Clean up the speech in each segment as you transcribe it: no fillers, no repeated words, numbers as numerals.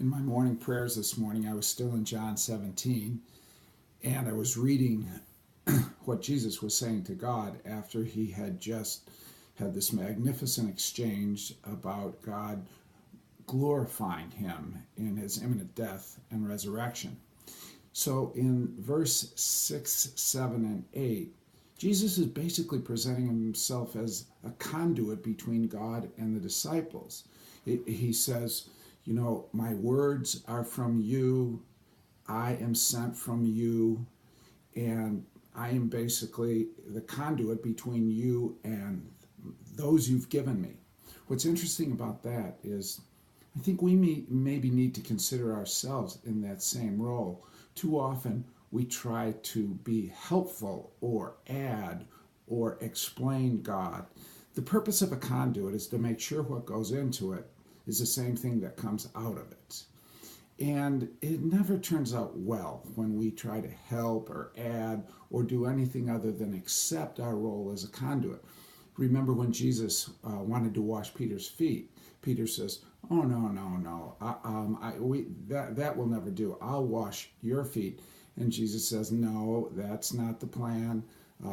In my morning prayers this morning, I was still in John 17, and I was reading what Jesus was saying to God after he had just had this magnificent exchange about God glorifying him in his imminent death and resurrection. So in verse 6, 7, and 8, Jesus is basically presenting himself as a conduit between God and the disciples. He says, my words are from you, I am sent from you, and I am basically the conduit between you and those you've given me. What's interesting about that is I think we maybe need to consider ourselves in that same role. Too often we try to be helpful or add or explain God. The purpose of a conduit is to make sure what goes into it is the same thing that comes out of it. And it never turns out well when we try to help or add or do anything other than accept our role as a conduit. Remember when Jesus wanted to wash Peter's feet, Peter says, "Oh, no. That will never do. I'll wash your feet." And Jesus says, "No, that's not the plan.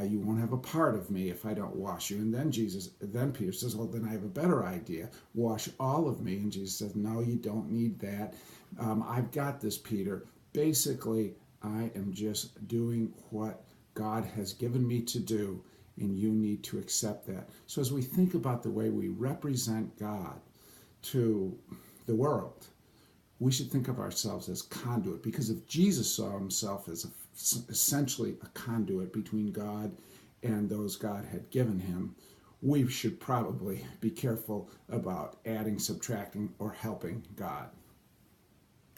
You won't have a part of me if I don't wash you." And then Peter says, "Well, then I have a better idea. Wash all of me." And Jesus says, "No, you don't need that. I've got this, Peter. Basically, I am just doing what God has given me to do, and you need to accept that." So as we think about the way we represent God to the world, we should think of ourselves as conduit, because if Jesus saw himself as essentially a conduit between God and those God had given him, we should probably be careful about adding, subtracting, or helping God.